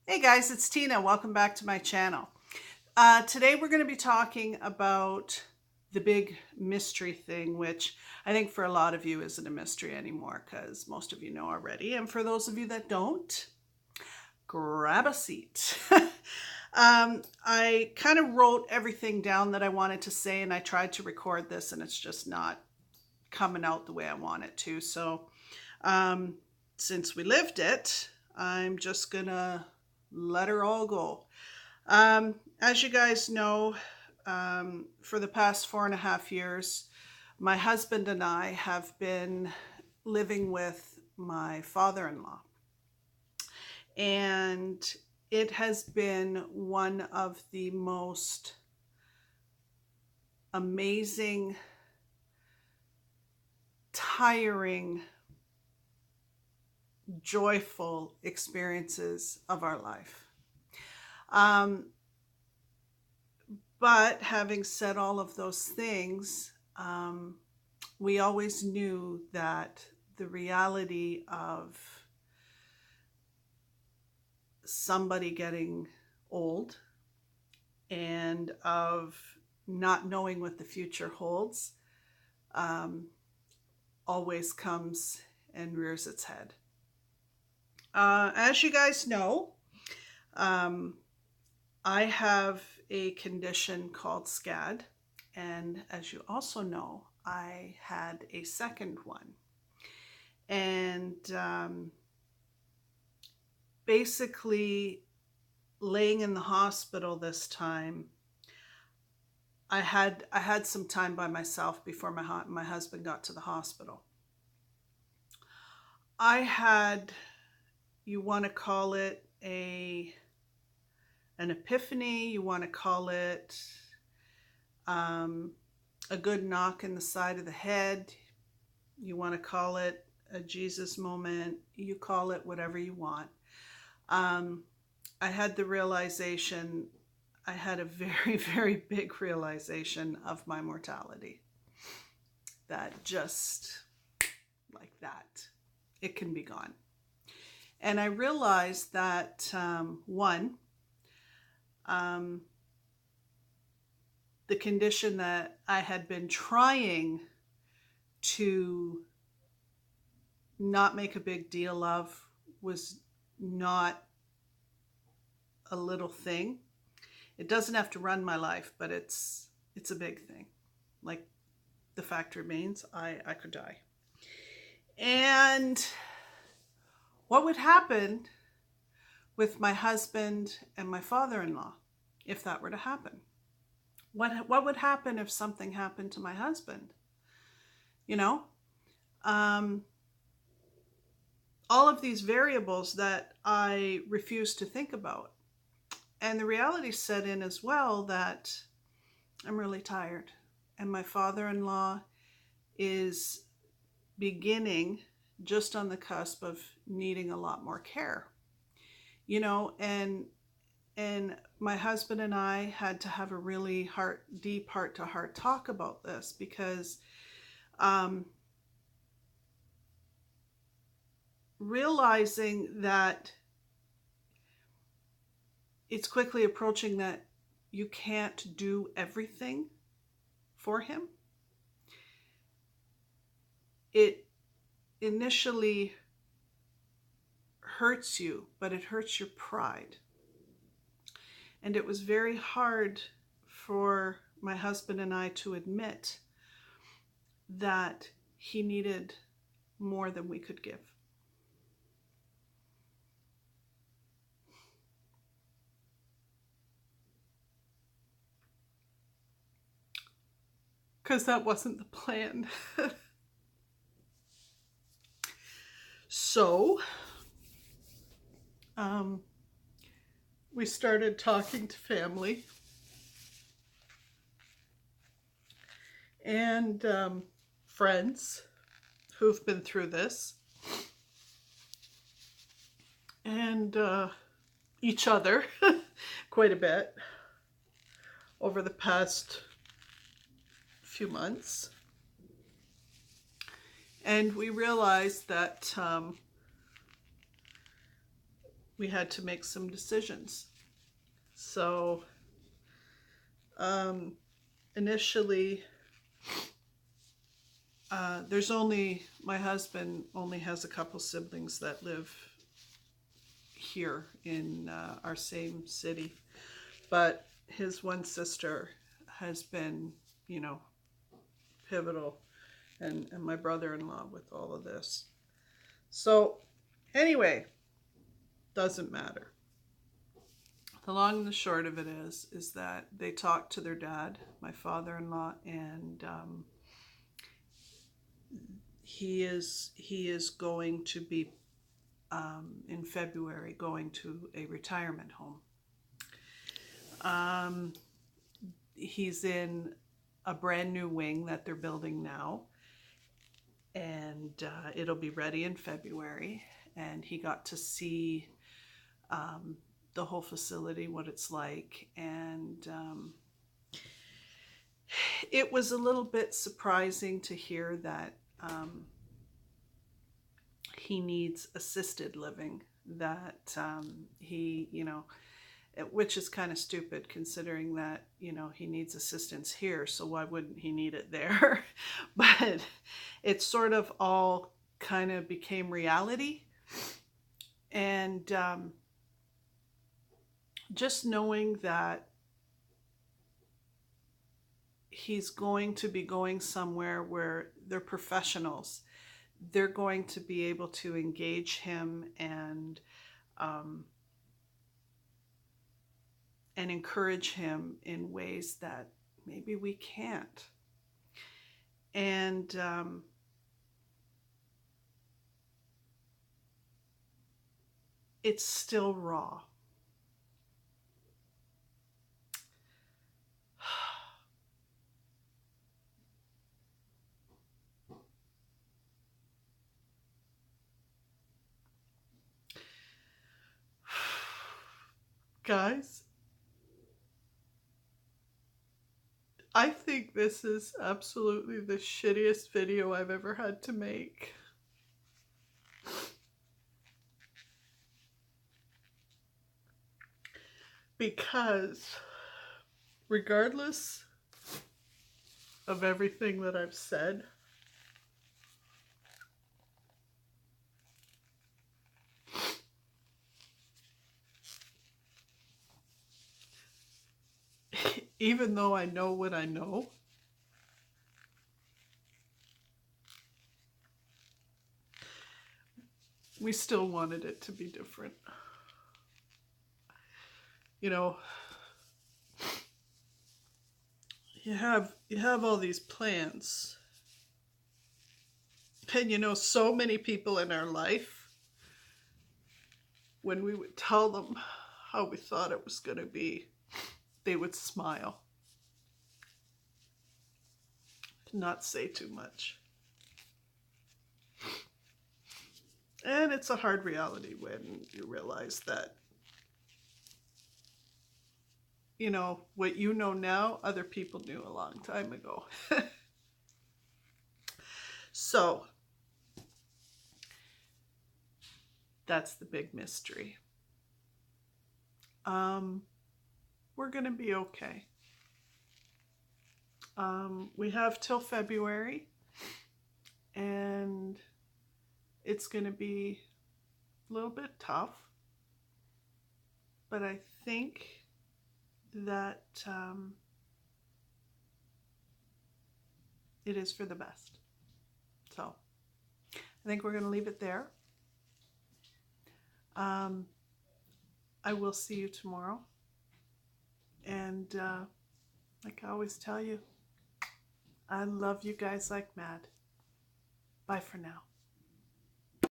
Hey guys, it's Tina. Welcome back to my channel. Today we're going to be talking about the big mystery thing, which I think for a lot of you isn't a mystery anymore because most of you know already. And for those of you that don't, grab a seat. I kind of wrote everything down that I wanted to say, and I tried to record this and it's just not coming out the way I want it to. So since we lived it, I'm just gonna let her all go. As you guys know, for the past 4.5 years, my husband and I have been living with my father-in-law. And it has been one of the most amazing, tiring, joyful experiences of our life. But having said all of those things, we always knew that the reality of somebody getting old and of not knowing what the future holds always comes and rears its head. As you guys know, I have a condition called SCAD, and as you also know, I had a second one. And basically, laying in the hospital this time, I had some time by myself before my husband got to the hospital. I had, you want to call it an epiphany, you want to call it a good knock in the side of the head, you want to call it a Jesus moment, you call it whatever you want. I had the realization, I had a very, very big realization of my mortality. That just like that, it can be gone. And I realized that, one, the condition that I had been trying to not make a big deal of was not a little thing. It doesn't have to run my life, but it's a big thing. Like, the fact remains, I could die. And what would happen with my husband and my father-in-law if that were to happen? What would happen if something happened to my husband? You know, all of these variables that I refuse to think about. And the reality set in as well that I'm really tired. And my father-in-law is beginning just on the cusp of needing a lot more care. You know, and my husband and I had to have a really deep heart-to-heart talk about this because realizing that it's quickly approaching that you can't do everything for him. It initially hurts you, but it hurts your pride. And it was very hard for my husband and I to admit that he needed more than we could give. Because that wasn't the plan. So, we started talking to family and friends who've been through this, and each other quite a bit over the past few months. And we realized that we had to make some decisions. So initially, my husband only has a couple siblings that live here in our same city, but his one sister has been, pivotal, and my brother-in-law with all of this. So anyway, doesn't matter. The long and the short of it is that they talked to their dad, my father-in-law, and he is going to be in February going to a retirement home. He's in a brand new wing that they're building now, and it'll be ready in February. And he got to see the whole facility, what it's like, and it was a little bit surprising to hear that he needs assisted living, that which is kind of stupid considering that, he needs assistance here, so why wouldn't he need it there? But it sort of all kind of became reality. And just knowing that he's going to be going somewhere where they're professionals, they're going to be able to engage him and encourage him in ways that maybe we can't. And it's still raw. Guys, I think this is absolutely the shittiest video I've ever had to make. Because regardless of everything that I've said, even though I know what I know, we still wanted it to be different. You have all these plans, and so many people in our life, when we would tell them how we thought it was going to be, they would smile, not say too much. And it's a hard reality when you realize that, what you know now, other people knew a long time ago. So, that's the big mystery. We're going to be okay. We have till February, and it's going to be a little bit tough, but I think that it is for the best. So I think we're going to leave it there. I will see you tomorrow, and like I always tell you, I love you guys like mad. Bye for now.